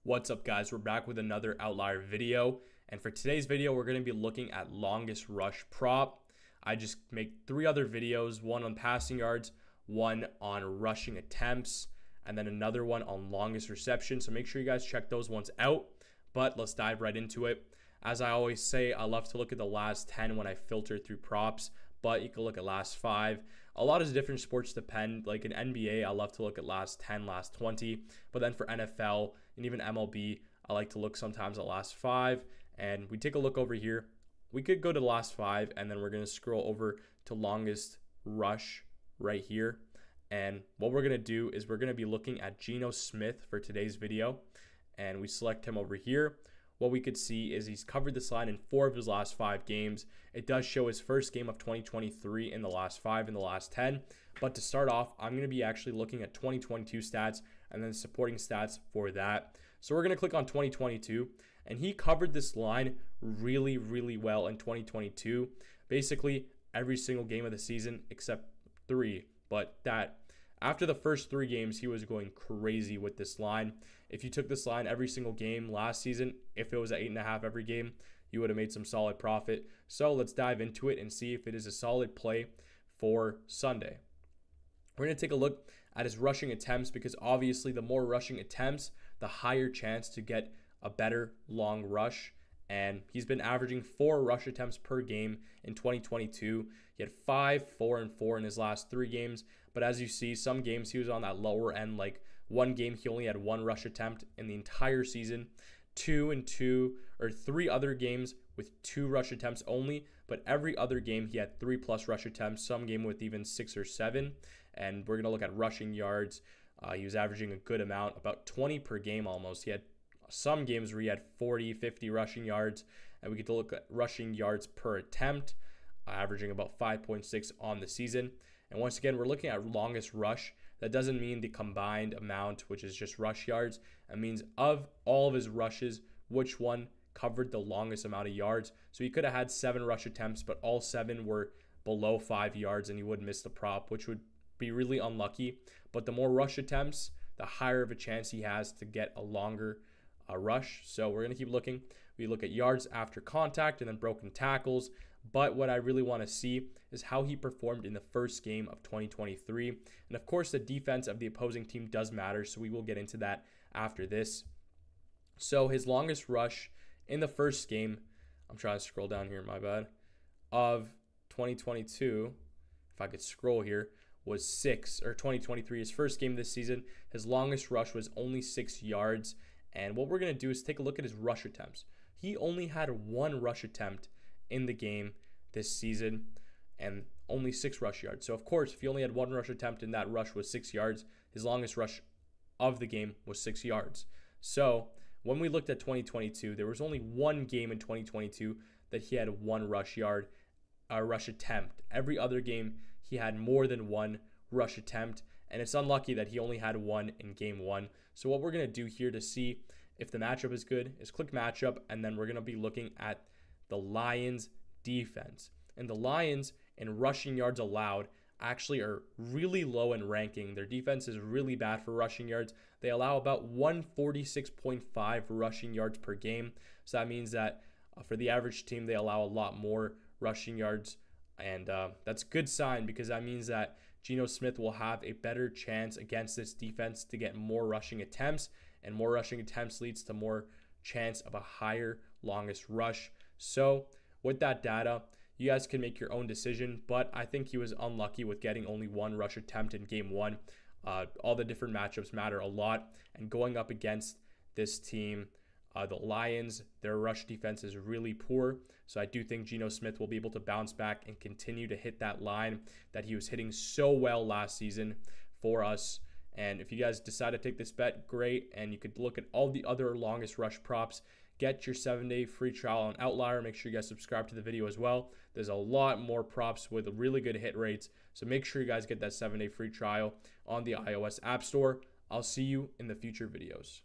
What's up, guys? We're back with another Outlier video, and for today's video we're going to be looking at longest rush prop. I just make 3 other videos, one on passing yards, one on rushing attempts, and then another one on longest reception, so make sure you guys check those ones out. But let's dive right into it. As I always say, I love to look at the last 10 when I filter through props, but you can look at last 5. A lot of different sports depend. Like in NBA, I love to look at last 10, last 20. But then for NFL and even MLB, I like to look sometimes at last 5. And we take a look over here. We could go to the last 5, and then we're going to scroll over to longest rush right here. And what we're going to do is we're going to be looking at Geno Smith for today's video. And we select him over here. What we could see is he's covered this line in 4 of his last 5 games. It does show his first game of 2023 in the last 5 in the last 10. But to start off, I'm going to be actually looking at 2022 stats and then supporting stats for that. So we're going to click on 2022, and he covered this line really, really well in 2022. Basically, every single game of the season except 3. But after the first 3 games, he was going crazy with this line. If you took this line every single game last season, if it was at 8.5 every game, you would have made some solid profit. So let's dive into it and see if it is a solid play for Sunday. We're going to take a look at his rushing attempts, because obviously the more rushing attempts, the higher chance to get a better long rush. And he's been averaging 4 rush attempts per game in 2022. He had 5, 4, and 4 in his last 3 games. But as you see, some games he was on that lower end. Like one game, he only had 1 rush attempt in the entire season. 2 and 2, or 3 other games with 2 rush attempts only. But every other game, he had 3+ rush attempts. Some game with even 6 or 7. And we're going to look at rushing yards. He was averaging a good amount, about 20 per game almost. He had some games where he had 40, 50 rushing yards, and we get to look at rushing yards per attempt, averaging about 5.6 on the season. And once again, we're looking at longest rush. That doesn't mean the combined amount, which is just rush yards. It means of all of his rushes, which one covered the longest amount of yards. So he could have had 7 rush attempts, but all 7 were below 5 yards, and he would miss the prop, which would be really unlucky. But the more rush attempts, the higher of a chance he has to get a longer rush. So we're going to keep looking. We look at yards after contact and then broken tackles. But what I really want to see is how he performed in the first game of 2023. And of course, the defense of the opposing team does matter, so we will get into that after this. So his longest rush in the first game, I'm trying to scroll down here, my bad, of 2022, if I could scroll here, was 6, or 2023, his first game this season. His longest rush was only 6 yards. And what we're going to do is take a look at his rush attempts. He only had 1 rush attempt in the game this season and only 6 rush yards. So, of course, if he only had 1 rush attempt and that rush was 6 yards, his longest rush of the game was 6 yards. So, when we looked at 2022, there was only 1 game in 2022 that he had 1 rush attempt. Every other game, he had more than 1 rush attempt, and it's unlucky that he only had 1 in game 1. So what we're going to do here to see if the matchup is good is click matchup, and then we're going to be looking at the Lions defense. And the Lions in rushing yards allowed actually are really low in ranking. Their defense is really bad for rushing yards. They allow about 146.5 rushing yards per game. So that means that for the average team, they allow a lot more rushing yards. And that's a good sign, because that means that Geno Smith will have a better chance against this defense to get more rushing attempts, and more rushing attempts leads to more chance of a higher longest rush. So with that data, you guys can make your own decision, but I think he was unlucky with getting only 1 rush attempt in game 1. All the different matchups matter a lot, and going up against this team, the Lions, their rush defense is really poor. So I do think Geno Smith will be able to bounce back and continue to hit that line that he was hitting so well last season for us. And if you guys decide to take this bet, great. And you could look at all the other longest rush props. Get your 7-day free trial on Outlier. Make sure you guys subscribe to the video as well. There's a lot more props with really good hit rates. So make sure you guys get that 7-day free trial on the iOS App Store. I'll see you in the future videos.